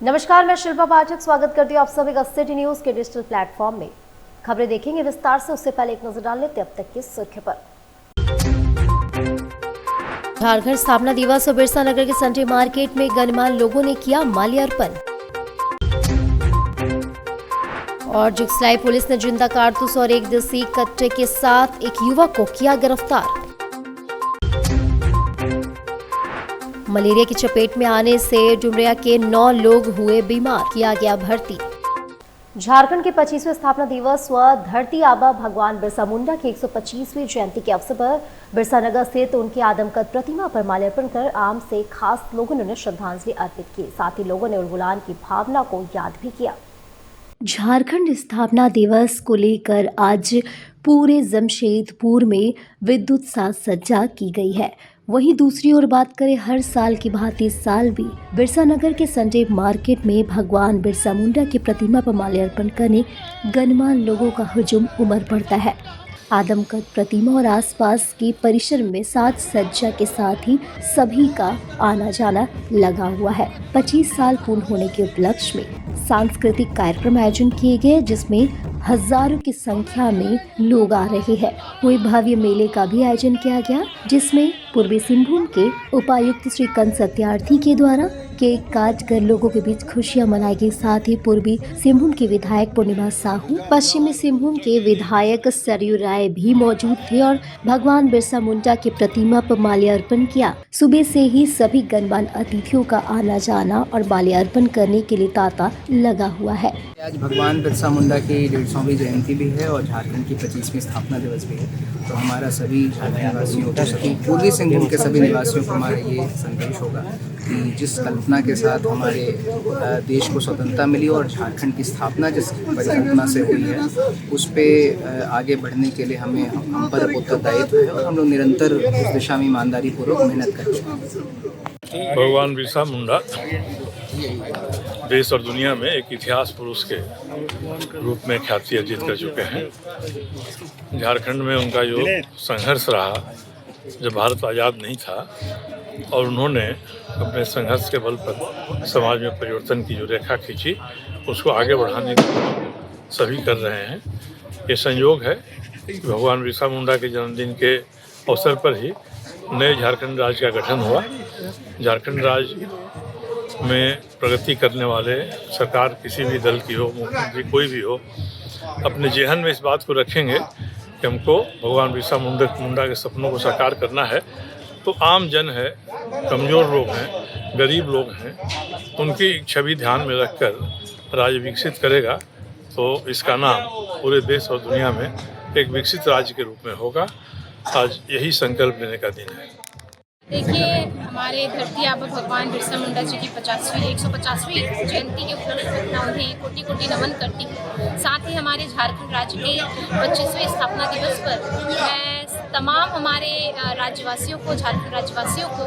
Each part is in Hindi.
नमस्कार, मैं शिल्पा पाठक स्वागत करती हूँ आप सभी का सिटी न्यूज के डिजिटल प्लेटफॉर्म में। खबरें देखेंगे विस्तार से, उससे पहले एक नजर डाल लेते अब तक की सुर्खियों पर। झारखंड स्थापना दिवस और बिरसा नगर के संडे मार्केट में गणमान्य लोगों ने किया माल्यार्पण। और जिक्सलाई पुलिस ने जिंदा कारतूस और एक देसी कट्टे के साथ एक युवक को किया गिरफ्तार। मलेरिया की चपेट में आने से डुमरिया के 9 लोग हुए बीमार, किया गया भर्ती। झारखंड के 25वें स्थापना दिवस व धरती आबा भगवान बिरसा मुंडा की 125वीं जयंती के अवसर पर बिरसा नगर स्थित उनकी आदमकद प्रतिमा पर माल्यार्पण कर आम से खास लोगों ने उन्हें श्रद्धांजलि अर्पित की। साथ ही लोगों ने उलगुलान की भावना को याद भी किया। झारखंड स्थापना दिवस को लेकर आज पूरे जमशेदपुर में विद्युत साज सज्जा की गई है। वहीं दूसरी ओर बात करें, हर साल की भांति इस साल भी बिरसा नगर के संडे मार्केट में भगवान बिरसा मुंडा की प्रतिमा पर माल्यार्पण करने गणमान्य लोगों का हुजूम उमड़ पड़ता है। आदमकद प्रतिमा और आसपास के परिसर में साज सज्जा के साथ ही सभी का आना जाना लगा हुआ है। 25 साल पूर्ण होने के उपलक्ष्य में सांस्कृतिक कार्यक्रम आयोजन किए गए, जिसमें हजारों की संख्या में लोग आ रहे हैं। वही भव्य मेले का भी आयोजन किया गया, जिसमें पूर्वी सिंहभूम के उपायुक्त श्री कंस सत्यार्थी के द्वारा केक काट कर लोगों के बीच खुशियां मनाई गई। साथ ही पूर्वी सिंहभूम के विधायक पूर्णिमा साहू, पश्चिमी सिंहभूम के विधायक सरयू राय भी मौजूद थे और भगवान बिरसा मुंडा की प्रतिमा पर माल्यार्पण किया। सुबह से ही सभी गणमान्य अतिथियों का आना जाना और माल्यार्पण करने के लिए तांता लगा हुआ है। आज भगवान बिरसा मुंडा की 150वीं जयंती भी है और झारखंड की 25वीं स्थापना दिवस भी है। तो हमारा सभी झारखंड वासियों को, सभी पूर्वी सिंहभूम के सभी निवासियों को हमारा ये संदेश होगा कि जिस कल्पना के साथ हमारे देश को स्वतंत्रता मिली और झारखंड की स्थापना जिस परिकल्पना से हुई है, उस पे आगे बढ़ने के लिए हम पर उत्तरदायित्व है और हम लोग निरंतर उस दिशा में ईमानदारी पूर्वक मेहनत करते हैं। भगवान बिरसा मुंडा देश और दुनिया में एक इतिहास पुरुष के रूप में ख्याति अर्जित कर चुके हैं। झारखंड में उनका जो संघर्ष रहा, जब भारत आज़ाद नहीं था, और उन्होंने अपने संघर्ष के बल पर समाज में परिवर्तन की जो रेखा खींची, उसको आगे बढ़ाने की सभी कर रहे हैं। ये संयोग है कि भगवान बिरसा मुंडा के जन्मदिन के अवसर पर ही नए झारखंड राज्य का गठन हुआ। झारखंड राज्य में प्रगति करने वाले सरकार किसी भी दल की हो, मुख्यमंत्री कोई भी हो, अपने जेहन में इस बात को रखेंगे कि हमको भगवान बिरसा मुंडा के सपनों को साकार करना है। तो आम जन है, कमज़ोर लोग हैं, गरीब लोग हैं, उनकी छवि ध्यान में रखकर राज्य विकसित करेगा तो इसका नाम पूरे देश और दुनिया में एक विकसित राज्य के रूप में होगा। आज यही संकल्प लेने का दिन है। देखिए, हमारे धरती आबा भगवान बिरसा मुंडा जी की 150वीं जयंती के उपलक्ष्य में मैं उन्हें कोटि कोटि नमन करती हूँ। साथ ही हमारे झारखंड राज्य के 25वें स्थापना दिवस पर मैं तमाम हमारे राज्यवासियों को, झारखंड राज्यवासियों को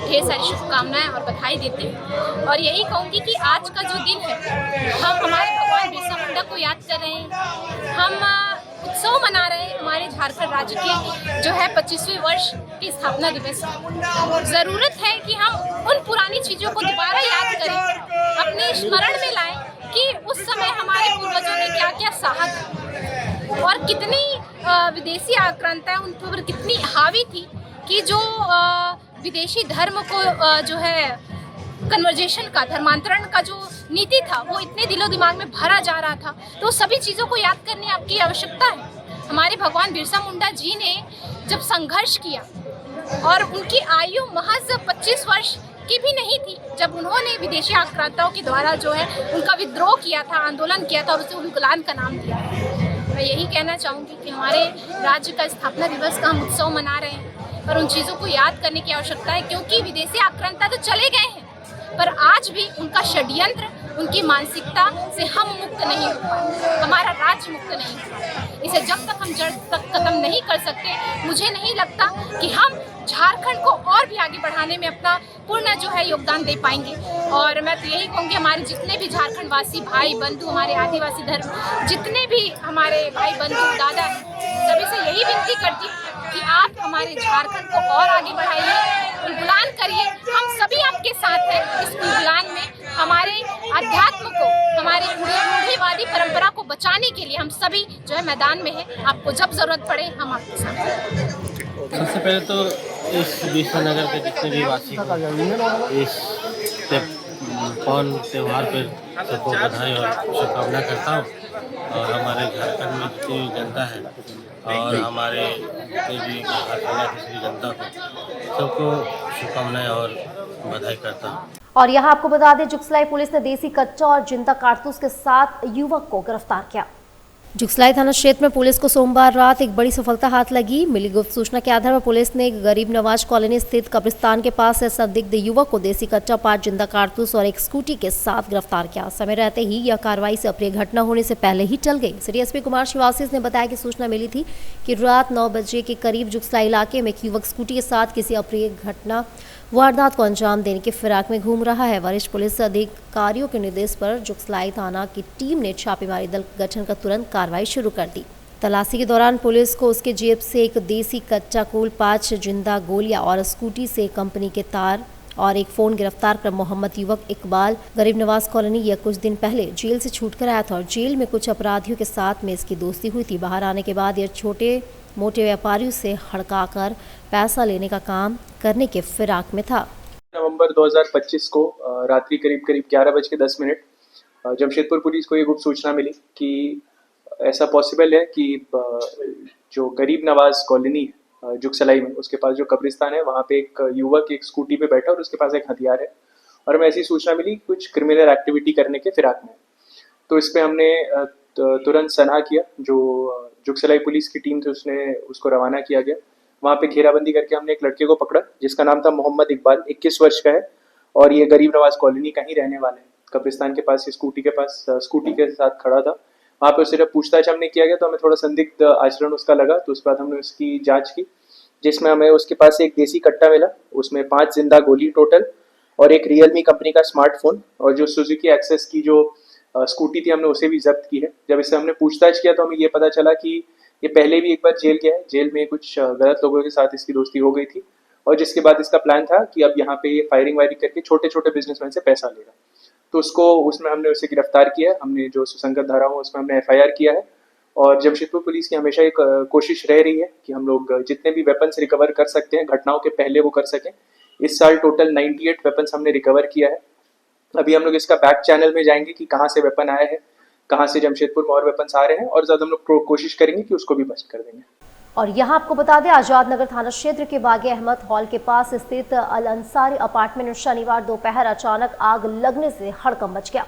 ढेर सारी शुभकामनाएं और बधाई देती हूँ। और यही कहूँगी कि आज का जो दिन है, हम हमारे भगवान बिरसा मुंडा को याद कर रहे हैं, हम उत्सव मना रहे हैं हमारे झारखंड राज्य के जो है 25वें वर्ष की स्थापना दिवस। ज़रूरत है कि हम उन पुरानी चीज़ों को दोबारा याद करें, अपने स्मरण में लाएं कि उस समय हमारे पूर्वजों ने क्या क्या सहा था और कितनी विदेशी आक्रांताएं उन पर कितनी हावी थी कि जो विदेशी धर्म को जो है कन्वर्जेशन का, धर्मांतरण का जो नीति था, वो इतने दिलो दिमाग में भरा जा रहा था। तो सभी चीज़ों को याद करने आपकी आवश्यकता है। हमारे भगवान बिरसा मुंडा जी ने जब संघर्ष किया और उनकी आयु महज 25 वर्ष की भी नहीं थी, जब उन्होंने विदेशी आक्रांताओं के द्वारा जो है उनका विद्रोह किया था, आंदोलन किया था और उसे उलगुलान का नाम दिया। मैं यही कहना चाहूँगी कि हमारे राज्य का स्थापना दिवस का हम उत्सव मना रहे हैं, पर उन चीज़ों को याद करने की आवश्यकता है, क्योंकि विदेशी आक्रांता तो चले गए हैं, पर आज भी उनका षड्यंत्र, उनकी मानसिकता से हम मुक्त नहीं हो पाए, हमारा राज्य मुक्त नहीं हो पाए। इसे जब तक हम जड़ तक खत्म नहीं कर सकते, मुझे नहीं लगता कि हम झारखंड को और भी आगे बढ़ाने में अपना पूर्ण जो है योगदान दे पाएंगे। और मैं तो यही कहूँगी, हमारे जितने भी झारखंड वासी भाई बंधु, हमारे आदिवासी धर्म जितने भी हमारे भाई बंधु दादा, सभी से यही विनती करती हूँ कि आप हमारे झारखंड को और आगे बढ़ाइए, उलगुलान करिए। हम सभी आपके साथ हैं इस उलगुलान में। हमारे बचाने के लिए हम सभी जो है मैदान में हैं। आपको जब ज़रूरत पड़े हम आपके साथ हैं। सबसे पहले तो इस विश्वनगर के जितने भी वासी को इस पौन त्यौहार पर सबको बधाई और शुभकामना करता हूँ। और हमारे झारखंड में जितनी भी जनता है और हमारे जितने भी झारखंड की सभी जनता को सबको शुभकामनाएं और बधाई करता हूँ। और यहाँ आपको बता दें, जुगसलाई पुलिस ने देसी कच्चा और जिंदा कारतूस के साथ युवक को गिरफ्तार किया। जुगसलाई थाना क्षेत्र में पुलिस को सोमवार रात एक बड़ी सफलता हाथ लगी। मिली गुप्त सूचना के आधार पर पुलिस ने गरीब नवाज कॉलोनी स्थित कब्रिस्तान के पास से संदिग्ध युवक को देसी कच्चा, 5 जिंदा कारतूस और एक स्कूटी के साथ गिरफ्तार किया। समय रहते ही यह कार्रवाई से अप्रिय घटना होने से पहले ही टल गई। सिटी एसपी कुमार शिवासिस ने बताया कि सूचना मिली थी कि रात 9 बजे के करीब जुगसलाई इलाके में एक युवक स्कूटी के साथ किसी अप्रिय घटना वारदात को अंजाम देने की फिराक में घूम रहा है। वरिष्ठ पुलिस अधिकारियों के निर्देश पर जुगसलाई थाना की टीम ने छापेमारी दल गठन कर तुरंत कार्रवाई शुरू कर दी। तलाशी के दौरान पुलिस को उसके जेब से एक देसी कच्चा कुल, 5 जिंदा गोलियां और स्कूटी से कंपनी के तार और एक फोन गिरफ्तार कर मोहम्मद युवक इकबाल गरीब नवाज कॉलोनी यह कुछ दिन पहले जेल से छूटकर आया था और जेल में कुछ अपराधियों के साथ में इसकी दोस्ती हुई थी। बाहर आने के बाद यह छोटे मोटे व्यापारियों से हड़काकर पैसा लेने का काम करने के फिराक में था। नवंबर 2025 को रात्रि करीब 11:10 जमशेदपुर पुलिस को ये गुप्त सूचना मिली कि ऐसा पॉसिबल है कि जो गरीब नवाज कॉलोनी जुगसलाई में उसके पास जो कब्रिस्तान है वहाँ पे एक युवक एक स्कूटी पे बैठा और उसके पास एक हथियार है और हमें ऐसी सूचना मिली कुछ क्रिमिनल एक्टिविटी करने के फिराक में। तो इस पे हमने तुरंत सनाह किया, जो जुगसलाई पुलिस की टीम थी उसको रवाना किया गया। वहाँ पे घेराबंदी करके हमने एक लड़के को पकड़ा जिसका नाम था मोहम्मद इकबाल, 21 वर्ष का है और ये गरीब नवाज कॉलोनी का ही रहने वाला है। कब्रिस्तान के पास स्कूटी के साथ खड़ा था। वहाँ पे उससे जब पूछताछ हमने किया गया तो हमें थोड़ा संदिग्ध आचरण उसका लगा, तो उसके बाद हमने उसकी जांच की जिसमें हमें उसके पास एक देसी कट्टा मिला, उसमें 5 जिंदा गोली टोटल और एक रियलमी कंपनी का स्मार्टफोन और जो सुजुकी एक्सेस की जो स्कूटी थी हमने उसे भी जब्त की है। जब इससे हमने पूछताछ किया तो हमें ये पता चला कि ये पहले भी एक बार जेल गया है, जेल में कुछ गलत लोगों के साथ इसकी दोस्ती हो गई थी और जिसके बाद इसका प्लान था कि अब यहाँ पे ये फायरिंग वायरिंग करके छोटे छोटे बिजनेसमैन से पैसा लेगा। तो उसमें हमने उसे गिरफ्तार किया है। हमने जो सुसंगत धारा हो उसमें हमने FIR किया है और जमशेदपुर पुलिस की हमेशा एक कोशिश रह रही है कि हम लोग जितने भी वेपन्स रिकवर कर सकते हैं घटनाओं के पहले वो कर सकें। इस साल टोटल 98 वेपन्स हमने रिकवर किया है। अभी हम लोग इसका बैक चैनल में जाएंगे कि कहाँ से वेपन आए हैं, कहाँ से जमशेदपुर में और वेपन्स आ रहे हैं और ज़्यादा हम लोग कोशिश करेंगे कि उसको भी बस्ट कर देंगे। और यहाँ आपको बता दें, आजाद नगर थाना क्षेत्र के बागे अहमद हॉल के पास स्थित अल अंसारी अपार्टमेंट में शनिवार दोपहर अचानक आग लगने से हड़कंप मच गया।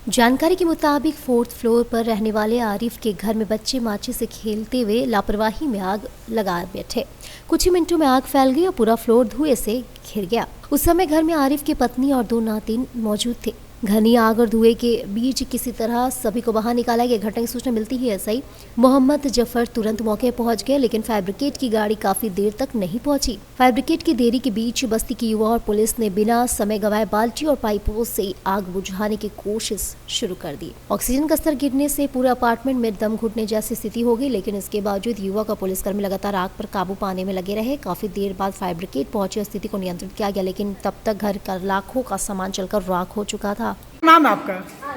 जानकारी के मुताबिक 4th फ्लोर पर रहने वाले आरिफ के घर में बच्चे माचिस से खेलते हुए लापरवाही में आग लगा बैठे। कुछ ही मिनटों में आग फैल गई और पूरा फ्लोर धुएं से घिर गया। उस समय घर में आरिफ की पत्नी और 2 नातिन मौजूद थे। घनी आग और धुएं के बीच किसी तरह सभी को बाहर निकाला गया। घटना की सूचना मिलती ही एसआई मोहम्मद जफर तुरंत मौके पहुंच गए, लेकिन फायर ब्रिगेड की गाड़ी काफी देर तक नहीं पहुंची। फायर ब्रिगेड की देरी के बीच बस्ती के युवा और पुलिस ने बिना समय गवाए बाल्टी और पाइपों से आग बुझाने की कोशिश शुरू कर दी। ऑक्सीजन का स्तर गिरने से पूरे अपार्टमेंट में दम घुटने जैसी स्थिति हो गई, लेकिन इसके बावजूद युवक और पुलिसकर्मी लगातार आग पर काबू पाने में लगे रहे। काफी देर बाद फायर ब्रिगेड पहुंची और स्थिति को नियंत्रित किया गया, लेकिन तब तक घर का लाखों का सामान जलकर राख हो चुका था। नाम है आपका?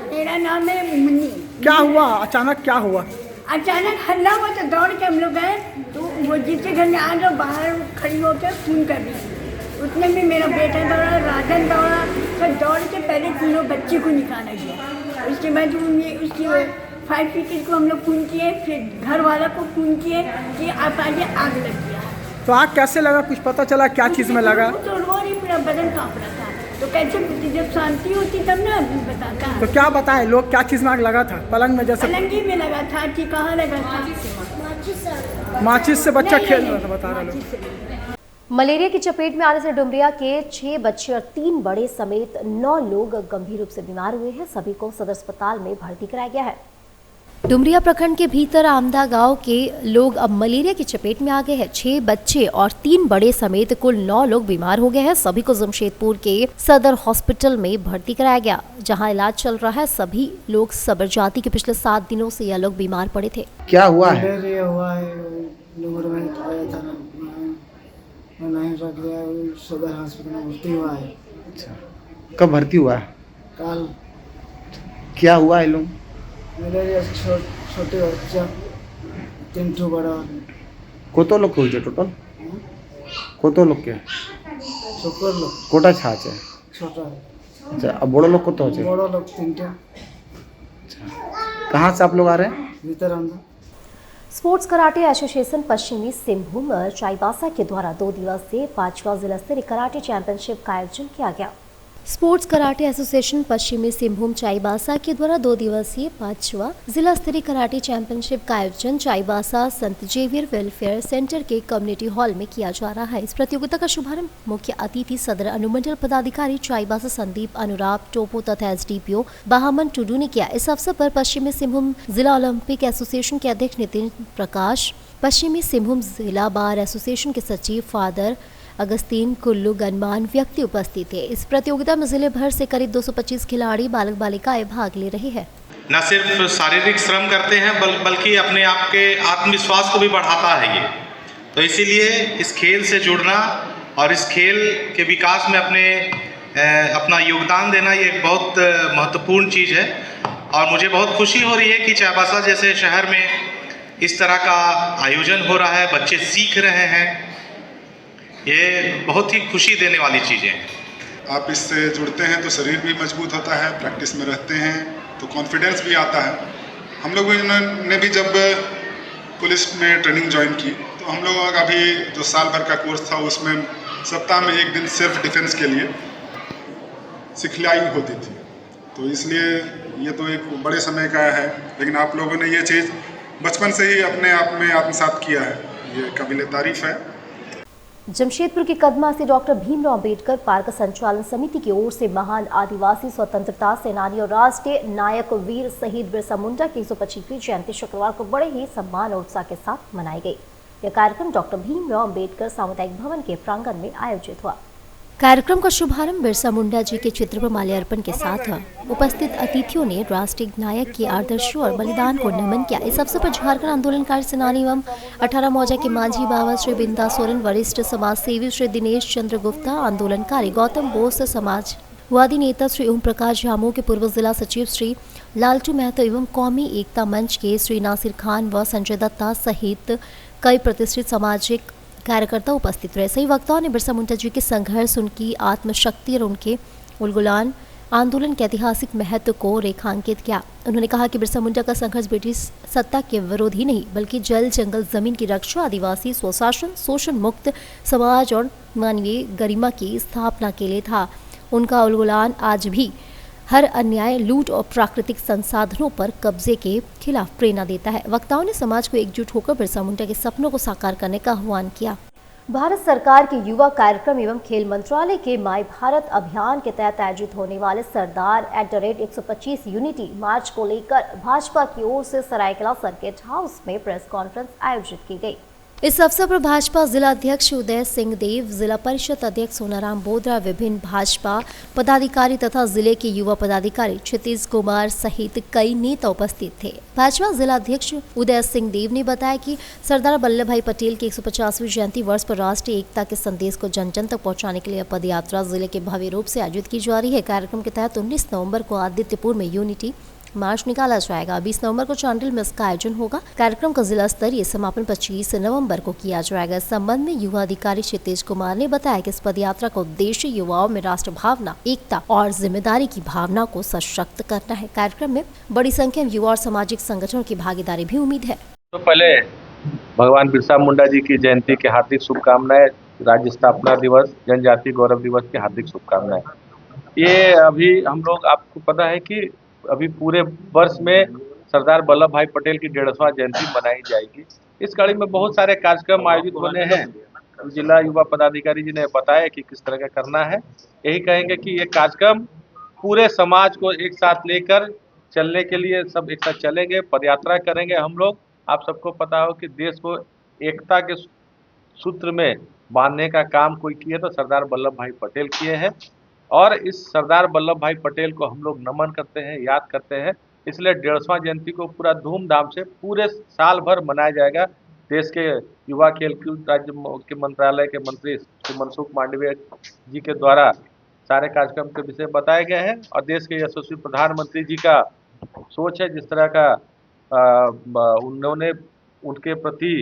मेरा नाम है मुन्नी। क्या हुआ अचानक, क्या हुआ? अचानक हल्ला हुआ तो दौड़ के हम लोग गए, तो वो जिसके घर में आ रहे बाहर खड़ी होकर फोन कर दी। उतने में मेरा बेटा दौड़ा, राजन दौड़ा, तो दौड़ के पहले तीनों बच्चे को निकाला गया। उसके बाद उसकी फायर ब्रिगेड को हम लोग फोन किए, फिर घर वाला को फोन किए कि आप आगे आग लग गया। तो आग कैसे लगा, कुछ पता चला क्या चीज़ में लगा? तो रो रही, पूरा बदन कांप रहा था। तो कैसे जब शांति होती तब ना बताता। तो क्या बताए लोग, क्या चीज़ में आग लगा था? पलंग में जैसे? पलंगी में लगा था कि कहाँ लगा था? माचिस से बच्चा खेल रहा था, बता रहे लोग। मलेरिया की चपेट में आने से डुमरिया के 6 बच्चे और 3 बड़े समेत 9 लोग गंभीर रूप से बीमार हुए हैं। सभी को सदर अस्पताल में भर्ती कराया गया है। डुमरिया प्रखंड के भीतर आमदा गांव के लोग अब मलेरिया की चपेट में आ गए हैं। 6 बच्चे और 3 बड़े समेत कुल 9 लोग बीमार हो गए हैं। सभी को जमशेदपुर के सदर हॉस्पिटल में भर्ती कराया गया, जहां इलाज चल रहा है। सभी लोग सबर जाति के पिछले 7 दिनों से यह लोग बीमार पड़े थे। क्या हुआ है? हुआ है, लिवर में आया था ना, मैं नहीं रख गया, सदर हॉस्पिटल में भर्ती हुआ है। अच्छा, कब भर्ती हुआ है? कल। क्या हुआ है लोग? मेरे छोटे बच्चा 3 ठो बड़ा কত লোক হয়েছে টোটাল? কত লোককে? 70 लोग কোটা ছা আছে? छोटा আচ্ছা আর বড় লোক কত আছে? बड़ा लोग 3 कहाँ से आप लोग आ रहे हैं? भीतर अंदर स्पोर्ट्स कराटे एसोसिएशन पश्चिमी सिंहभूम चाईबासा के द्वारा 2 दिवसीय 5वां जिला स्तरीय कराटे चैंपियनशिप का आयोजन किया गया। स्पोर्ट्स कराटे एसोसिएशन पश्चिमी सिंहभूम चाईबासा के द्वारा 2 दिवसीय 5वां जिला स्तरीय कराटे चैंपियनशिप का आयोजन चाईबासा संत जेवियर वेलफेयर सेंटर के कम्युनिटी हॉल में किया जा रहा है। इस प्रतियोगिता का शुभारंभ मुख्य अतिथि सदर अनुमंडल पदाधिकारी चाईबासा संदीप अनुराग टोपो तथा एसडीपीओ बहामन टुडू ने किया। इस अवसर पर पश्चिमी सिंहभूम जिला ओलंपिक एसोसिएशन के अध्यक्ष नितिन प्रकाश, पश्चिमी सिंहभूम जिला बार एसोसिएशन के सचिव फादर अगस्तीन कुल्लू गणमान्य व्यक्ति उपस्थित थे। इस प्रतियोगिता में जिले भर से करीब 225 खिलाड़ी बालक बालिकाएं भाग ले रहे हैं। न सिर्फ शारीरिक श्रम करते हैं बल्कि अपने आप के आत्मविश्वास को भी बढ़ाता है ये। तो इसीलिए इस खेल से जुड़ना और इस खेल के विकास में अपना योगदान देना ये एक बहुत महत्वपूर्ण चीज़ है। और मुझे बहुत खुशी हो रही है कि चाईबासा जैसे शहर में इस तरह का आयोजन हो रहा है, बच्चे सीख रहे हैं। ये बहुत ही खुशी देने वाली चीज़ें हैं। आप इससे जुड़ते हैं तो शरीर भी मजबूत होता है, प्रैक्टिस में रहते हैं तो कॉन्फिडेंस भी आता है। हम लोग ने भी जब पुलिस में ट्रेनिंग ज्वाइन की तो हम लोगों का भी जो साल भर का कोर्स था उसमें सप्ताह में 1 दिन सेल्फ डिफेंस के लिए सिखलाई होती थी। तो इसलिए ये तो एक बड़े समय का है, लेकिन आप लोगों ने ये चीज़ बचपन से ही अपने आप में आत्मसात किया है, ये काबिल तारीफ है। जमशेदपुर के कदमा से डॉक्टर भीमराव अंबेडकर पार्क संचालन समिति की ओर से महान आदिवासी स्वतंत्रता सेनानी और राष्ट्रीय नायक वीर शहीद बिरसा मुंडा की 125वीं जयंती शुक्रवार को बड़े ही सम्मान और उत्साह के साथ मनाई गई। यह कार्यक्रम डॉक्टर भीमराव अंबेडकर सामुदायिक भवन के प्रांगण में आयोजित हुआ। कार्यक्रम का शुभारंभ बिरसा मुंडा जी के चित्र पर माल्यार्पण के साथ हुआ। उपस्थित अतिथियों ने राष्ट्रीय नायक के आदर्शों और बलिदान को नमन किया। इस अवसर पर झारखंड आंदोलनकारी सेनानी एवं 18 मौजा के मांझी बाबा श्री बिंदा सोरेन, वरिष्ठ समाज सेवी श्री दिनेश चंद्र गुप्ता, आंदोलनकारी गौतम बोस, समाजवादी नेता श्री ओम प्रकाश झामू के पूर्व जिला सचिव श्री लालटू महतो एवं कौमी एकता मंच के श्री नासिर खान व संजय दत्ता सहित कई प्रतिष्ठित सामाजिक कार्यकर्ता उपस्थित रहे। सही वक्ताओं ने बिरसा मुंडा जी के संघर्ष, उनकी आत्मशक्ति और उनके उलगुलान आंदोलन के ऐतिहासिक महत्व को रेखांकित किया। उन्होंने कहा कि बिरसा मुंडा का संघर्ष ब्रिटिश सत्ता के विरोध ही नहीं बल्कि जल जंगल जमीन की रक्षा, आदिवासी स्वशासन, शोषण मुक्त समाज और मानवीय गरिमा की स्थापना के लिए था। उनका उलगुलान आज भी हर अन्याय, लूट और प्राकृतिक संसाधनों पर कब्जे के खिलाफ प्रेरणा देता है। वक्ताओं ने समाज को एकजुट होकर बिरसा मुंडा के सपनों को साकार करने का आह्वान किया। भारत सरकार के युवा कार्यक्रम एवं खेल मंत्रालय के माई भारत अभियान के तहत आयोजित होने वाले सरदार @125 यूनिटी मार्च को लेकर भाजपा की ओर से सरायकला सर्किट हाउस में प्रेस कॉन्फ्रेंस आयोजित की गई। इस अवसर पर भाजपा जिला अध्यक्ष उदय सिंह देव, जिला परिषद अध्यक्ष सोनाराम बोदरा, विभिन्न भाजपा पदाधिकारी तथा जिले के युवा पदाधिकारी क्षितिज कुमार सहित कई नेता उपस्थित थे। भाजपा जिला अध्यक्ष उदय सिंह देव ने बताया कि सरदार वल्लभ भाई पटेल की 150वीं जयंती वर्ष पर राष्ट्रीय एकता के संदेश को जन जन तक पहुंचाने के लिए पद यात्रा जिले के भव्य रूप से आयोजित की जा रही है। कार्यक्रम के तहत 19 नवम्बर को आदित्यपुर में यूनिटी मार्च निकाला जाएगा। 20 नवंबर को चांडिल में इसका आयोजन होगा। कार्यक्रम का जिला स्तरीय समापन 25 नवंबर को किया जाएगा। इस संबंध में युवा अधिकारी क्षितिज कुमार ने बताया कि इस पद यात्रा का उद्देश्य युवाओं में राष्ट्र भावना, एकता और जिम्मेदारी की भावना को सशक्त करना है। कार्यक्रम में बड़ी संख्या में युवा और सामाजिक संगठनों की भागीदारी भी उम्मीद है। तो पहले भगवान बिरसा मुंडा जी की जयंती की हार्दिक शुभकामनाएं, राज्य स्थापना दिवस, जनजाति गौरव दिवस की हार्दिक शुभकामनाएं। ये अभी हम लोग, आपको पता है कि अभी पूरे वर्ष में सरदार वल्लभ भाई पटेल की 150वां जयंती मनाई जाएगी। इस कड़ी में बहुत सारे कार्यक्रम आयोजित होने हैं। जिला युवा पदाधिकारी जी ने बताया कि किस तरह का करना है। यही कहेंगे कि ये कार्यक्रम पूरे समाज को एक साथ लेकर चलने के लिए सब एक साथ चलेंगे, पदयात्रा करेंगे हम लोग। आप सबको पता हो कि देश को एकता के सूत्र में बांधने का काम कोई किए तो सरदार वल्लभ भाई पटेल किए हैं। और इस सरदार वल्लभ भाई पटेल को हम लोग नमन करते हैं, याद करते हैं। इसलिए 150वां जयंती को पूरा धूमधाम से पूरे साल भर मनाया जाएगा। देश के युवा खेलकूद राज्य के मंत्रालय के मंत्री श्री मनसुख मांडविया जी के द्वारा सारे कार्यक्रम के विषय बताए गए हैं और देश के यशस्वी प्रधानमंत्री जी का सोच है, जिस तरह का उन्होंने उनके प्रति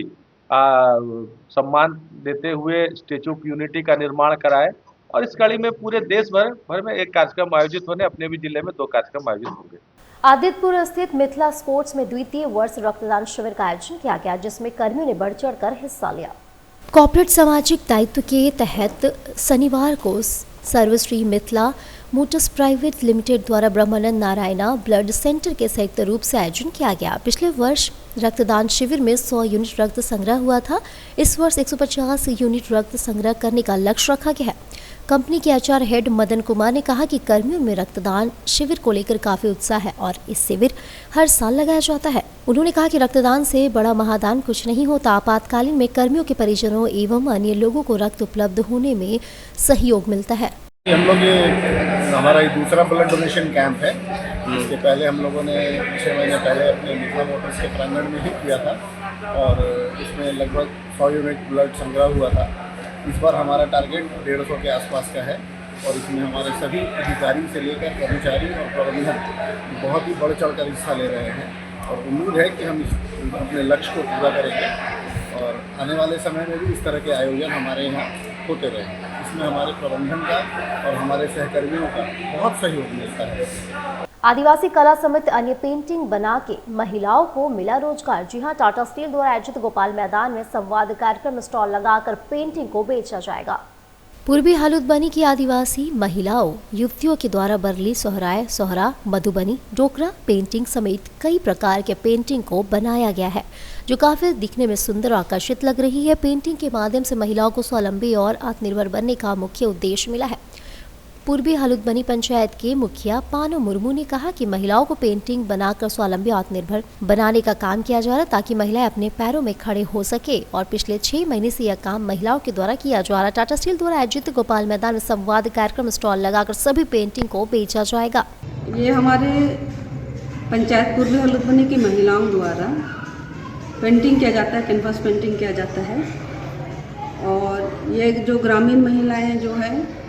सम्मान देते हुए स्टेचू ऑफ यूनिटी का निर्माण कराए। और इस कड़ी में पूरे देश भर में एक कार्यक्रम आयोजित होने, अपने भी जिले में 2 कार्यक्रम आयोजित होंगे। आदित्यपुर स्थित मिथिला स्पोर्ट्स में द्वितीय वर्ष रक्तदान शिविर का आयोजन किया गया, जिसमें कर्मियों ने बढ़ चढ़कर हिस्सा लिया। कॉर्पोरेट सामाजिक दायित्व के तहत शनिवार को सर्वश्री मिथिला मोटर्स प्राइवेट लिमिटेड द्वारा ब्रह्मानंद नारायणा ब्लड सेंटर के संयुक्त रूप से आयोजन किया गया। पिछले वर्ष रक्तदान शिविर में 100 यूनिट रक्त संग्रह हुआ था। इस वर्ष 150 यूनिट रक्त संग्रह करने का लक्ष्य रखा गया है। कंपनी के एचआर हेड मदन कुमार ने कहा कि कर्मियों में रक्तदान शिविर को लेकर काफी उत्साह है और इस शिविर हर साल लगाया जाता है। उन्होंने कहा कि रक्तदान से बड़ा महादान कुछ नहीं होता। आपातकालीन में कर्मियों के परिजनों एवं अन्य लोगों को रक्त उपलब्ध होने में सहयोग मिलता है। हम लोग ये हमारा ये दूसरा ब्लड डोनेशन कैंप है। इसके पहले हम लोगों ने 6 महीने पहले अपने मिथिला मोटर्स के प्रांगण में ही किया था और इसमें लगभग 100 यूनिट ब्लड संग्रह हुआ था। इस बार हमारा टारगेट 150 के आसपास का है और इसमें हमारे सभी अधिकारी से लेकर कर्मचारी और प्रबंधन बहुत ही बढ़ चढ़ कर हिस्सा ले रहे हैं और उम्मीद है कि हम अपने लक्ष्य को पूरा करेंगे और आने वाले समय में भी इस तरह के आयोजन हमारे यहाँ होते रहेंगे। इसमें हमारे प्रबंधन का और हमारे सहकर्मियों का बहुत सहयोग मिलता है। आदिवासी कला समिति अन्य पेंटिंग बना के महिलाओं को मिला रोजगार। जी हां, टाटा स्टील द्वारा आयोजित गोपाल मैदान में संवाद कार्यक्रम स्टॉल लगाकर पेंटिंग को बेचा जाएगा। पूर्वी हलुद्बनी की आदिवासी महिलाओं युवतियों के द्वारा बरली, सोहराय, सोहरा, मधुबनी, डोकरा पेंटिंग समेत कई प्रकार के पेंटिंग को बनाया गया है, जो काफी दिखने में सुंदर और आकर्षित लग रही है। पेंटिंग के माध्यम से महिलाओं को स्वावलंबी और आत्मनिर्भर बनने का मुख्य उद्देश्य मिला है। पूर्वी हलुद्बनी पंचायत के मुखिया पानो मुर्मू ने कहा कि महिलाओं को पेंटिंग बनाकर स्वावलंबी आत्मनिर्भर बनाने का काम किया जा रहा है ताकि महिलाएं अपने पैरों में खड़े हो सके और पिछले 6 महीने से यह काम महिलाओं के द्वारा किया जा रहा है। टाटा स्टील द्वारा आयोजित गोपाल मैदान में संवाद कार्यक्रम स्टॉल लगाकर सभी पेंटिंग को बेचा जाएगा। ये हमारे पंचायत पूर्वी हलुद्बनी की महिलाओं द्वारा पेंटिंग किया जाता है, कैनवास पेंटिंग किया जाता है और ये जो ग्रामीण महिलाएं जो है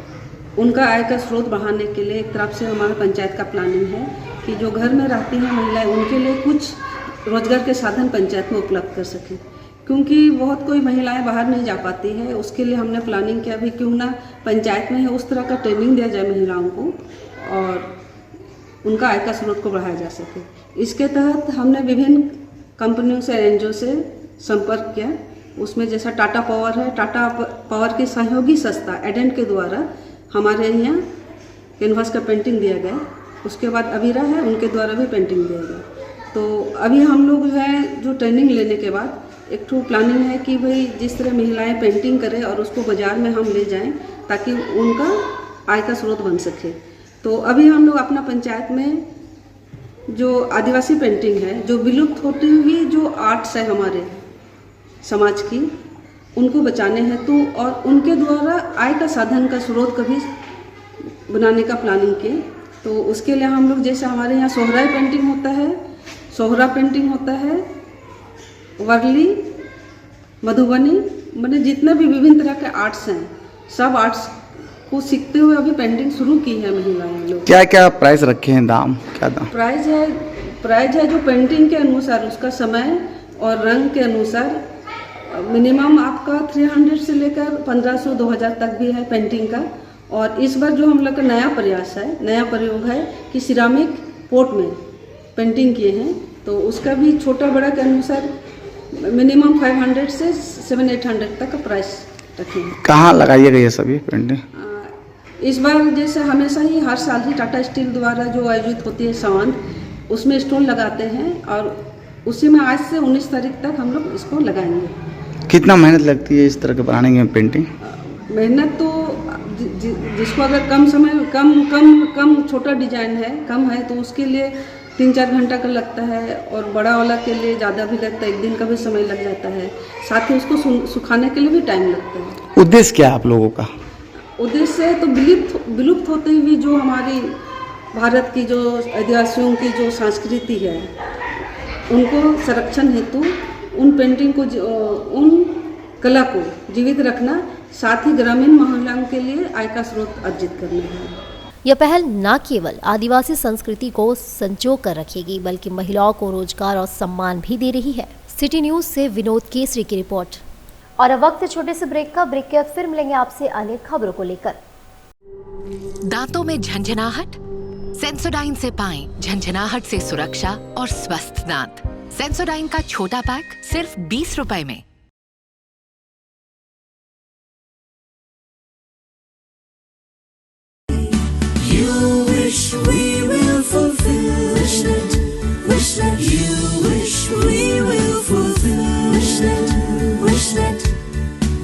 उनका आय का स्रोत बढ़ाने के लिए एक तरफ से हमारा पंचायत का प्लानिंग है कि जो घर में रहती हैं महिलाएं उनके लिए कुछ रोजगार के साधन पंचायत में उपलब्ध कर सकें, क्योंकि बहुत कोई महिलाएं बाहर नहीं जा पाती है। उसके लिए हमने प्लानिंग किया भी क्यों ना पंचायत में है उस तरह का ट्रेनिंग दिया जाए महिलाओं को और उनका आय का स्रोत को बढ़ाया जा सके। इसके तहत हमने विभिन्न कंपनियों से, एनजीओ से संपर्क किया। उसमें जैसा टाटा पावर है, टाटा पावर की सहयोगी संस्था एडेंट के द्वारा हमारे यहाँ कैनवास का पेंटिंग दिया गया। उसके बाद अवीरा है, उनके द्वारा भी पेंटिंग दिया गया। तो अभी हम लोग जो है जो ट्रेनिंग लेने के बाद एक ठो प्लानिंग है कि भाई जिस तरह महिलाएं पेंटिंग करें और उसको बाज़ार में हम ले जाएं ताकि उनका आय का स्रोत बन सके। तो अभी हम लोग अपना पंचायत में जो आदिवासी पेंटिंग है, जो विलुप्त होती हुई जो आर्ट्स है हमारे समाज की, उनको बचाने हेतु और उनके द्वारा आय का साधन का स्रोत कभी बनाने का प्लानिंग किए। तो उसके लिए हम लोग जैसे हमारे यहाँ सोहराई पेंटिंग होता है, सोहरा पेंटिंग होता है, वर्ली, मधुबनी, मैंने जितने भी विभिन्न तरह के आर्ट्स हैं सब आर्ट्स को सीखते हुए अभी पेंटिंग शुरू की है महिलाएं लोग। क्या क्या प्राइस रखे हैं, दाम क्या दाम? प्राइस है जो पेंटिंग के अनुसार उसका समय और रंग के अनुसार मिनिमम आपका 300 से लेकर 1500 2000 तक भी है पेंटिंग का। और इस बार जो हम लोग का नया प्रयास है, नया प्रयोग है कि सिरामिक पोट में पेंटिंग किए हैं, तो उसका भी छोटा बड़ा के अनुसार मिनिमम 500 से 700-800 तक का प्राइस रखे हैं। कहाँ लगाइएगा ये सभी पेंटिंग? इस बार जैसे हमेशा ही हर साल ही टाटा स्टील द्वारा जो आयोजित होती है संवाद, उसमें स्टॉल लगाते हैं और उसी में आज से 19 तारीख तक हम लोग इसको लगाएंगे। कितना मेहनत लगती है इस तरह के बनाने में पेंटिंग? मेहनत तो जिसको अगर कम समय कम छोटा डिजाइन है, कम है, तो उसके लिए 3-4 घंटा का लगता है और बड़ा वाला के लिए ज़्यादा भी लगता है, 1 दिन का भी समय लग जाता है। साथ ही उसको सुखाने के लिए भी टाइम लगता है। उद्देश्य क्या है आप लोगों का? उद्देश्य तो विलुप्त होते हुए जो हमारी भारत की जो आदिवासियों की जो संस्कृति है उनको संरक्षण हेतु उन पेंटिंग को, उन कला को जीवित रखना, साथ ही ग्रामीण महिलाओं के लिए आय का स्रोत अर्जित करना है। यह पहल न केवल आदिवासी संस्कृति को संजो कर रखेगी बल्कि महिलाओं को रोजगार और सम्मान भी दे रही है। सिटी न्यूज से विनोद केसरी की रिपोर्ट। और अब वक्त छोटे से ब्रेक का। ब्रेक के बाद फिर मिलेंगे आपसे अन्य खबरों को लेकर। दांतों में झंझनाहट? सेंसोडाइन से पाएं झंझनाहट से सुरक्षा और स्वस्थ दांत। सेंसोडाइन का छोटा पैक सिर्फ 20 रुपए में।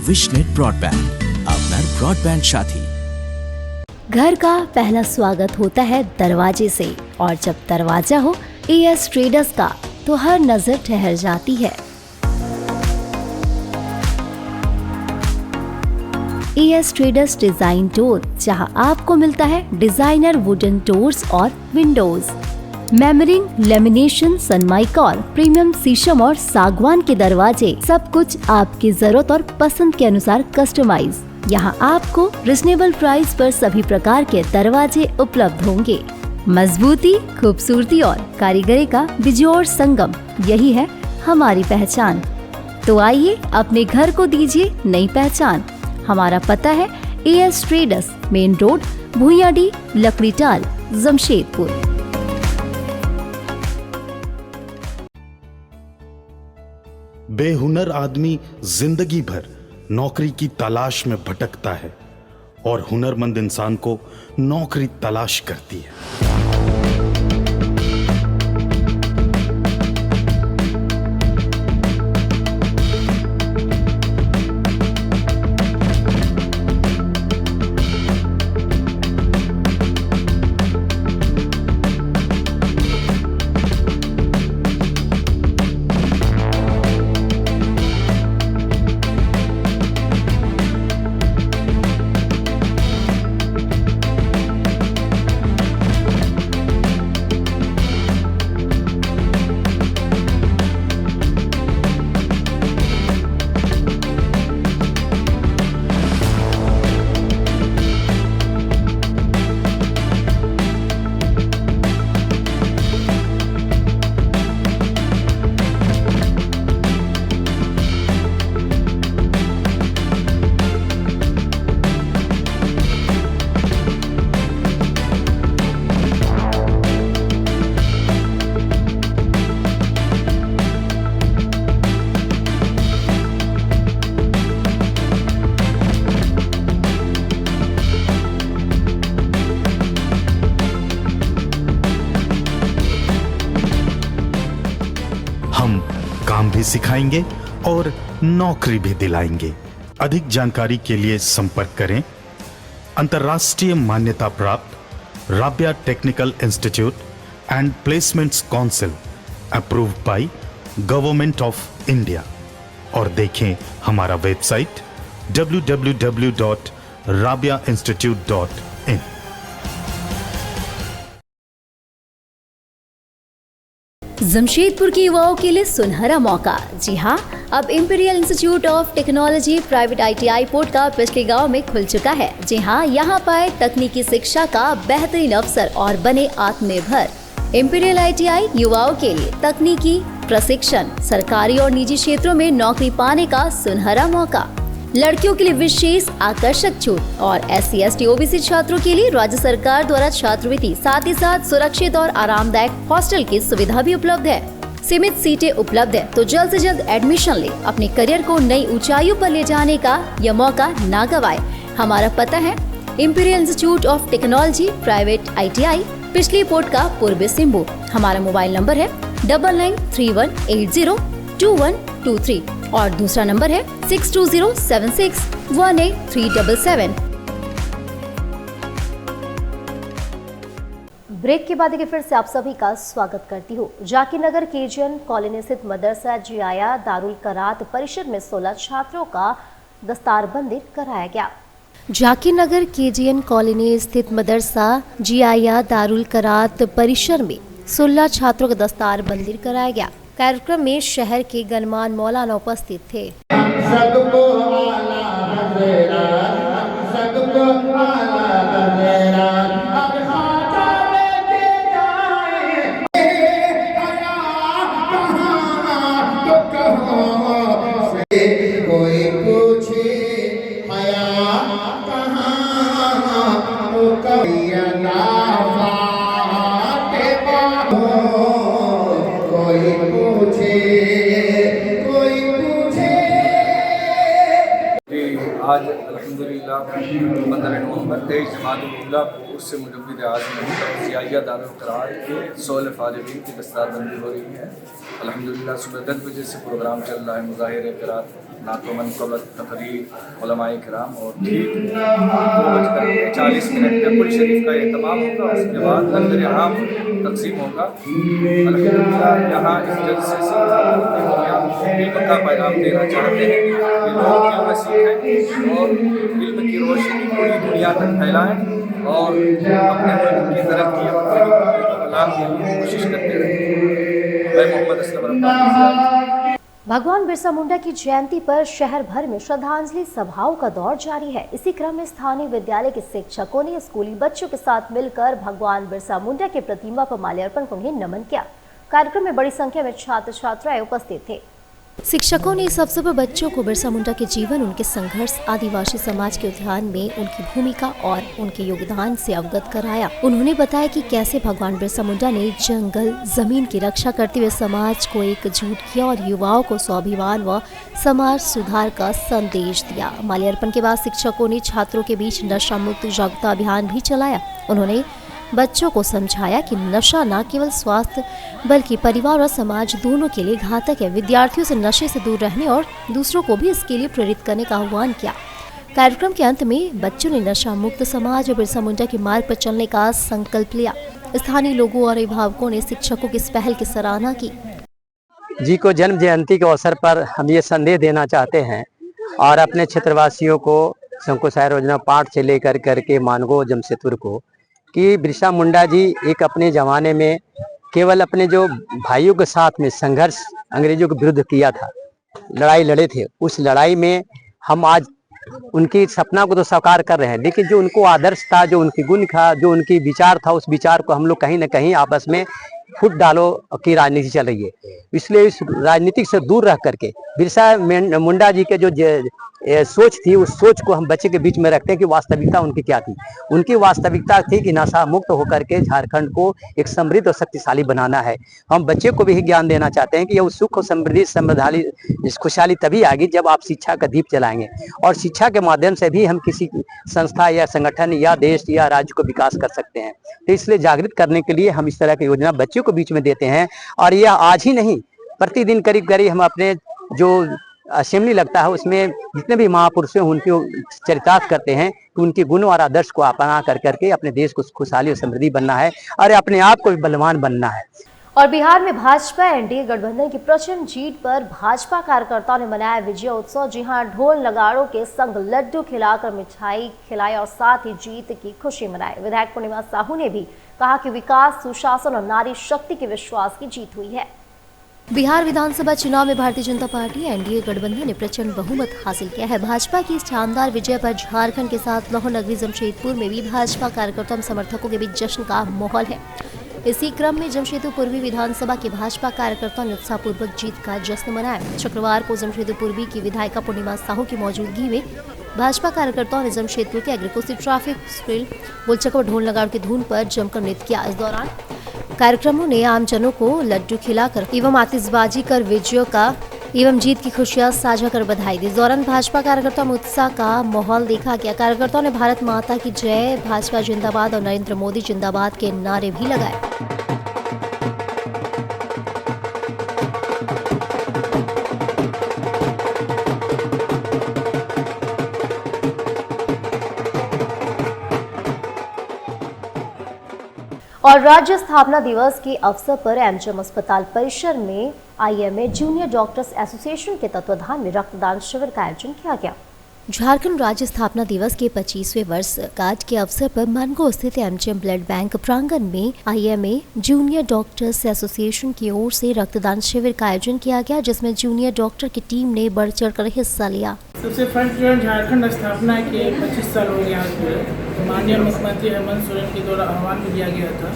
विशनेट ब्रॉडबैंड, আপনার ब्रॉडबैंड साथी। घर का पहला स्वागत होता है दरवाजे से, और जब दरवाजा हो एएस ट्रेडर्स का तो हर नजर ठहर जाती है। एएस ट्रेडर्स डिजाइन डोर, जहां आपको मिलता है डिजाइनर वुडन डोर्स और विंडोज, मेमरिंग, लेमिनेशन, सनमाइका, प्रीमियम शीशम और सागवान के दरवाजे, सब कुछ आपकी जरूरत और पसंद के अनुसार कस्टमाइज। यहाँ आपको रिजनेबल प्राइस पर सभी प्रकार के दरवाजे उपलब्ध होंगे। मजबूती, खूबसूरती और कारीगरी का बिजोड़ संगम, यही है हमारी पहचान। तो आइए अपने घर को दीजिए नई पहचान। हमारा पता है AS traders, main road, Bhuiyadih, Lakdital, Jamshedpur. बेहुनर आदमी जिंदगी भर नौकरी की तलाश में भटकता है और हुनरमंद इंसान को नौकरी तलाश करती है। काम भी सिखाएंगे और नौकरी भी दिलाएंगे। अधिक जानकारी के लिए संपर्क करें अंतर्राष्ट्रीय मान्यता प्राप्त Rabia technical institute and placements council, approved by government of India, और देखें हमारा वेबसाइट www.rabiainstitute.in। जमशेदपुर के युवाओं के लिए सुनहरा मौका। जी हाँ, अब imperial institute of technology private ITI port का पिछले गांव में खुल चुका है। जी हाँ, यहाँ पाए तकनीकी शिक्षा का बेहतरीन अवसर और बने आत्मनिर्भर। इंपीरियल ITI युवाओं के लिए तकनीकी प्रशिक्षण, सरकारी और निजी क्षेत्रों में नौकरी पाने का सुनहरा मौका। लड़कियों के लिए विशेष आकर्षक छूट और SC ST OBC छात्रों के लिए राज्य सरकार द्वारा छात्रवृत्ति, साथ ही साथ सुरक्षित और आरामदायक हॉस्टल की सुविधा भी उपलब्ध है। सीमित सीटें उपलब्ध है, तो जल्द से जल्द एडमिशन ले। अपने करियर को नई ऊंचाइयों पर ले जाने का यह मौका ना गवाए। हमारा पता है imperial institute of technology private ITI, पिछली पोर्ट का पूर्वी सिंबू। हमारा मोबाइल नंबर है 9931802123 और दूसरा नंबर है 6207618377। ब्रेक के बाद एक फिर से आप सभी का स्वागत करती हूँ। जाकिर नगर KGN कॉलोनी स्थित मदरसा जियाया दारुल करात परिषद में 16 छात्रों का दस्तारबंदी कराया गया। जाकिर नगर KGN कॉलोनी स्थित मदरसा जियाया दारुल करात परिसर में 16 छात्रों का दस्तारबंदी कराया गया। कार्यक्रम में शहर के गणमान्य मौलाना उपस्थित थे। अल्हम्दुलिल्लाह 15 नवंबर 23 जमात-उल-ऊला को उससे मुजद्दिद आज़म ज़ियाइया दारुल क़रार के 16 फ़ारिग़ीन की दस्तारबंदी हो रही है। अल्हम्दुलिल्लाह सुबह 10 बजे से प्रोग्राम चल रहा है, मुज़ाहिरे क़रार, नातो मनक़बत, तक़रीर, उलमाए किराम और ठीक 2:40 पे कुल शरीफ का एहतमाम होगा। उसके बाद लंगर आम तक़सीम होगा। अल्हम्दुलिल्लाह यहाँ इस जलसे से इल्म का पैगाम देना चाहते हैं कि लोग इल्म सीखें और इल्म की रोशनी पूरी दुनिया तक फैलाएं और अपने मुल्क की तरक्की और फलाह के लिए कोशिश करते रहें। मैं मोहम्मद असलम। भगवान बिरसा मुंडा की जयंती पर शहर भर में श्रद्धांजलि सभाओं का दौर जारी है। इसी क्रम में स्थानीय विद्यालय के शिक्षकों ने स्कूली बच्चों के साथ मिलकर भगवान बिरसा मुंडा की प्रतिमा पर माल्यार्पण कर उन्हें नमन किया। कार्यक्रम में बड़ी संख्या में छात्र छात्राएं उपस्थित थे। शिक्षकों ने इस अवसर पर बच्चों को बिरसा मुंडा के जीवन, उनके संघर्ष, आदिवासी समाज के उत्थान में उनकी भूमिका और उनके योगदान से अवगत कराया। उन्होंने बताया कि कैसे भगवान बिरसा मुंडा ने जंगल, जमीन की रक्षा करते हुए समाज को एकजुट किया और युवाओं को स्वाभिमान व समाज सुधार का संदेश दिया। माल्यार्पण के बाद शिक्षकों ने छात्रों के बीच नशा मुक्त जागरूकता अभियान भी चलाया। उन्होंने बच्चों को समझाया कि नशा न केवल स्वास्थ्य बल्कि परिवार और समाज दोनों के लिए घातक है। विद्यार्थियों से नशे से दूर रहने और दूसरों को भी इसके लिए प्रेरित करने का आह्वान किया। कार्यक्रम के अंत में बच्चों ने नशा मुक्त समाज और बिरसा मुंडा के मार्ग पर चलने का संकल्प लिया। स्थानीय लोगों और अभिभावकों ने शिक्षकों की इस पहल की सराहना की। जी को जन्म जयंती के अवसर पर हम ये संदेश देना चाहते हैं और अपने क्षेत्रवासियों को शंकुशायर योजना पाठ से लेकर करके मानगो जमशेदपुर को कि बिरसा मुंडा जी एक अपने ज़माने में केवल अपने जो भाइयों के साथ में संघर्ष अंग्रेजों के विरुद्ध किया था, लड़ाई लड़े थे, उस लड़ाई में हम आज उनकी सपना को तो साकार कर रहे हैं, लेकिन जो उनको आदर्श था, जो उनकी गुण था, जो उनकी विचार था, उस विचार को हम लोग कहीं ना कहीं आपस में फूट डालो की राजनीति चल रही है। इसलिए इस राजनीति से दूर रह करके बिरसा मुंडा जी के जो सोच थी, उस सोच को हम बच्चे के बीच में रखते हैं कि वास्तविकता उनकी क्या थी। उनकी वास्तविकता थी कि नशा मुक्त होकर के झारखंड को एक समृद्ध और शक्तिशाली बनाना है। हम बच्चे को भी ज्ञान देना चाहते हैं कि यह सुख और समृद्धि समृद्धाली खुशहाली तभी आएगी जब आप शिक्षा का दीप जलाएंगे और शिक्षा के माध्यम से भी हम किसी संस्था या संगठन या देश या राज्य को विकास कर सकते हैं। तो इसलिए जागृत करने के लिए हम इस तरह की योजना बच्चों को बीच में देते हैं। और यह आज ही नहीं, प्रतिदिन करीब करीब हम अपने जो असेंबली लगता है उसमें जितने भी महापुरुष हैं उनके चरितार्थ करते हैं कि उनके गुण और आदर्श को अपना कर करके अपने देश को खुशहाली और समृद्धि बनना है और अपने आप को भी बलवान बनना है। और बिहार में भाजपा एनडीए गठबंधन की प्रचंड जीत पर भाजपा कार्यकर्ताओं ने मनाया विजय उत्सव। जी हां, ढोल नगाड़ों के संग लड्डू खिलाकर मिठाई खिलाई और साथ ही जीत की खुशी मनाई। विधायक पूर्णिमा साहू ने भी कहा कि विकास, सुशासन और नारी शक्ति के विश्वास की जीत हुई है। बिहार विधानसभा चुनाव में भारतीय जनता पार्टी एनडीए गठबंधन ने प्रचंड बहुमत हासिल किया है। भाजपा की इस शानदार विजय पर झारखंड के साथ लौह नगरी जमशेदपुर में भी भाजपा कार्यकर्ताओं समर्थकों के बीच जश्न का माहौल है। इसी क्रम में जमशेदपुर पूर्वी विधानसभा के भाजपा कार्यकर्ताओं ने उत्साहपूर्वक जीत का जश्न मनाया। शुक्रवार को जमशेदपुर पूर्वी की विधायिका पूर्णिमा साहू की मौजूदगी में भाजपा कार्यकर्ताओं ने जमशेदपुर के अग्रकोसी ट्रैफिक स्क्रिल गोलचक्कर ढोल नगाड़ों की धुन पर जमकर नृत्य किया। इस दौरान कार्यक्रमों ने आमजनों को लड्डू खिलाकर एवं आतिशबाजी कर विजयों का एवं जीत की खुशियां साझा कर बधाई दी। इस दौरान भाजपा कार्यकर्ताओं में उत्साह का माहौल देखा गया। कार्यकर्ताओं ने भारत माता की जय, भाजपा जिंदाबाद और नरेंद्र मोदी जिंदाबाद के नारे भी लगाए। और राज्य स्थापना दिवस के अवसर पर एमजीएम अस्पताल परिसर में आईएमए जूनियर डॉक्टर्स एसोसिएशन के तत्वाधान में रक्तदान शिविर का आयोजन किया गया। झारखंड राज्य स्थापना दिवस के 25वें वर्षगांठ के अवसर पर मनगो स्थित एमजीएम ब्लड बैंक प्रांगण में आईएमए जूनियर डॉक्टर्स एसोसिएशन की ओर से रक्तदान शिविर का आयोजन किया गया, जिसमें जूनियर डॉक्टर की टीम ने बढ़ चढ़कर हिस्सा लिया। सबसे फर्स्ट जो झारखंड स्थापना के 25 साल हो गए यहाँ पे, माननीय मुख्यमंत्री हेमंत सोरेन के द्वारा आह्वान भी दिया गया था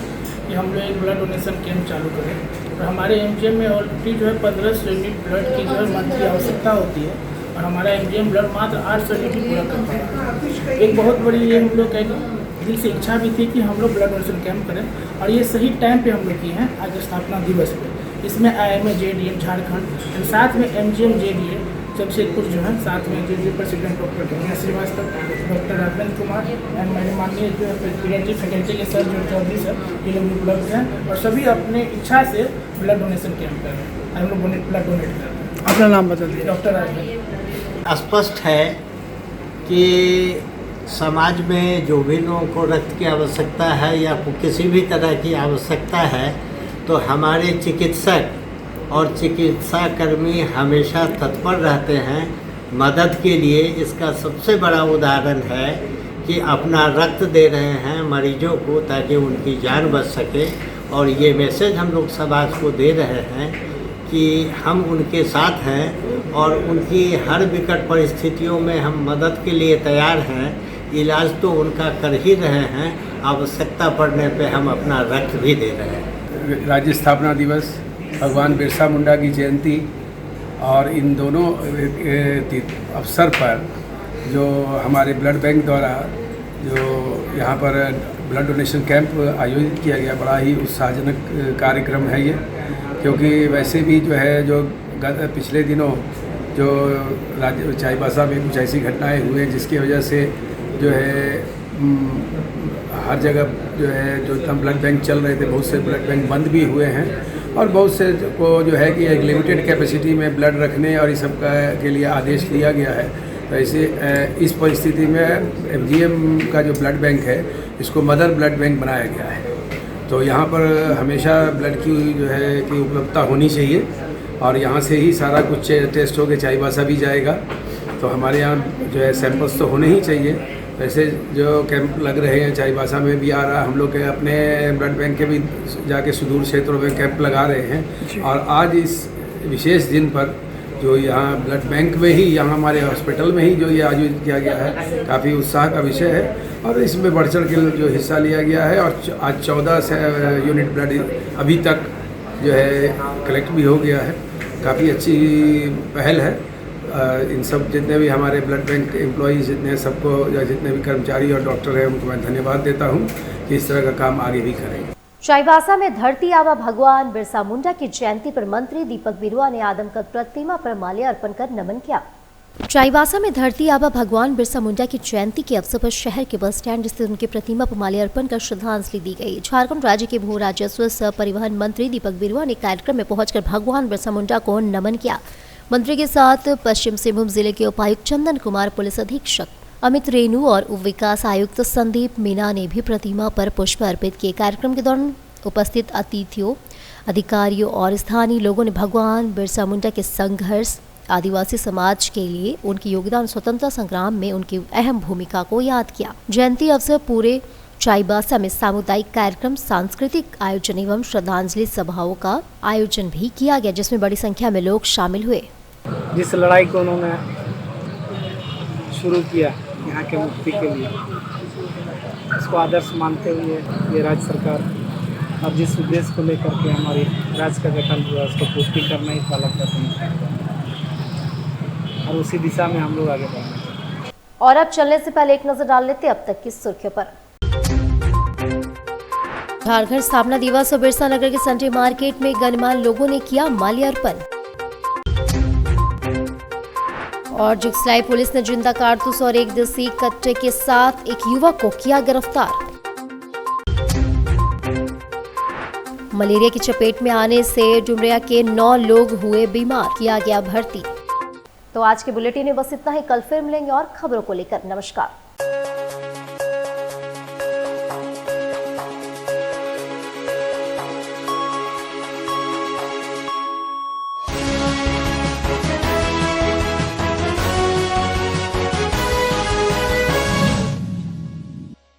कि हम लोग एक ब्लड डोनेशन कैंप चालू करें। और हमारे एमजीएम में ऑलरेडी जो है 1500 यूनिट ब्लड की जो है मंथली आवश्यकता होती है और हमारा एमजीएम ब्लड मात्र 800 यूनिट पूरा करता है। एक बहुत बड़ी ये हम लोग का दिल से इच्छा भी थी कि हम लोग ब्लड डोनेशन कैंप करें और ये सही टाइम पे हम लोग किए हैं आज स्थापना दिवस पे। इसमें आईएमए जेडीए झारखंड और साथ में एमजीएम जेडीए जमशेदपुर जो है, साथ में जो president doctor Kanhaiya Srivastava, doctor Rajendra Kumar and मेरे माननीय जो पीएचडी फैकल्टी के सर जो चौधरी सर, ये लोग उपलब्ध हैं और सभी अपने इच्छा से ब्लड डोनेशन कैंप कर रहे हैं। हम लोग ब्लड डोनेट कर रहे हैं। अपना नाम बता दीजिए। डॉक्टर राजेंद्र। स्पष्ट है कि समाज में जो भी लोगों को रक्त की आवश्यकता है या किसी भी तरह की आवश्यकता है तो हमारे चिकित्सक और चिकित्सा कर्मी हमेशा तत्पर रहते हैं मदद के लिए। इसका सबसे बड़ा उदाहरण है कि अपना रक्त दे रहे हैं मरीजों को ताकि उनकी जान बच सके, और ये मैसेज हम लोग समाज को दे रहे हैं कि हम उनके साथ हैं और उनकी हर विकट परिस्थितियों में हम मदद के लिए तैयार हैं। इलाज तो उनका कर ही रहे हैं, आवश्यकता पड़ने पे हम अपना रक्त भी दे रहे हैं। राज्य स्थापना दिवस, भगवान बिरसा मुंडा की जयंती और इन दोनों अवसर पर जो हमारे ब्लड बैंक द्वारा जो यहाँ पर ब्लड डोनेशन कैंप आयोजित किया गया, बड़ा ही उत्साहजनक कार्यक्रम है ये, क्योंकि वैसे भी जो है जो पिछले दिनों जो चाईबासा में कुछ ऐसी घटनाएं हुई हैं जिसकी वजह से जो है हर जगह जो है जो ब्लड बैंक चल रहे थे, बहुत से ब्लड बैंक बंद भी हुए हैं और बहुत से को जो है कि एक लिमिटेड कैपेसिटी में ब्लड रखने और इस सब के लिए आदेश दिया गया है। तो ऐसे इस परिस्थिति में एमजीएम का जो ब्लड बैंक है इसको मदर ब्लड बैंक बनाया गया है। तो यहाँ पर हमेशा ब्लड की जो है कि उपलब्धता होनी चाहिए और यहाँ से ही सारा कुछ टेस्ट होकर चाईबासा भी जाएगा। तो हमारे यहाँ जो है सैंपल्स तो होने ही चाहिए। वैसे जो कैंप लग रहे हैं चाईबासा में भी आ रहा, हम लोग के अपने ब्लड बैंक के भी जाके सुदूर क्षेत्रों में कैंप लगा रहे हैं। और आज इस विशेष दिन पर जो यहाँ ब्लड बैंक में ही, यहाँ हमारे हॉस्पिटल में ही जो ये आयोजित किया गया है, काफ़ी उत्साह का विषय है और इसमें बढ़ चढ़ के जो हिस्सा लिया गया है। और आज 14 यूनिट ब्लड अभी तक जो है कलेक्ट भी हो गया है। काफ़ी अच्छी पहल है। इन सब जितने भी हमारे ब्लड बैंक एम्प्लॉयज़ जितने सबको या जितने भी कर्मचारी और डॉक्टर हैं उनको मैं धन्यवाद देता हूँ कि इस तरह का काम आगे भी करेंगे। चाईबासा में धरती आबा भगवान बिरसा मुंडा की जयंती पर मंत्री दीपक बिरुआ ने आदमकद प्रतिमा पर माल्यार्पण कर नमन किया। चाईबासा में धरती आबा भगवान बिरसा मुंडा की जयंती के अवसर पर शहर के बस स्टैंड स्थित उनकी प्रतिमा पर माल्यार्पण कर श्रद्धांजलि दी गई। झारखंड राज्य के भू राजस्व सह परिवहन मंत्री दीपक बिरुआ ने कार्यक्रम में पहुंचकर भगवान बिरसा मुंडा को नमन किया। मंत्री के साथ पश्चिम सिंहभूम जिले के उपायुक्त चंदन कुमार, पुलिस अधीक्षक अमित रेणु और उप विकास आयुक्त संदीप मीना ने भी प्रतिमा पर पुष्प अर्पित किए। कार्यक्रम के दौरान उपस्थित अतिथियों, अधिकारियों और स्थानीय लोगों ने भगवान बिरसा मुंडा के संघर्ष, आदिवासी समाज के लिए उनके योगदान, स्वतंत्रता संग्राम में उनकी अहम भूमिका को याद किया। जयंती अवसर पूरे चाईबासा में सामुदायिक कार्यक्रम, सांस्कृतिक आयोजन एवं श्रद्धांजलि सभाओं का आयोजन भी किया गया, जिसमें बड़ी संख्या में लोग शामिल हुए। जिस लड़ाई को उन्होंने शुरू किया यहाँ के मुक्ति के लिए, इसको आदर्श मानते हुए ये राज्य सरकार और जिस उद्देश्य को लेकर के हमारी राज्य का गठन हुआ उसको पूर्ति करना ही पालन करते हैं और उसी दिशा में हम लोग आगे बढ़ रहे हैं। और अब चलने से पहले एक नजर डाल लेते अब तक की सुर्खियों पर। झारखंड स्थापना दिवस और बिरसा नगर के संडे मार्केट में गणमान्य लोगों ने किया माल्यार्पण। और जुगसलाई पुलिस ने जिंदा कारतूस और एक देसी कट्टे के साथ एक युवक को किया गिरफ्तार। मलेरिया की चपेट में आने से डुमरिया के 9 लोग हुए बीमार, किया गया भर्ती। तो आज के बुलेटिन में बस इतना ही। कल फिर मिलेंगे और खबरों को लेकर। नमस्कार।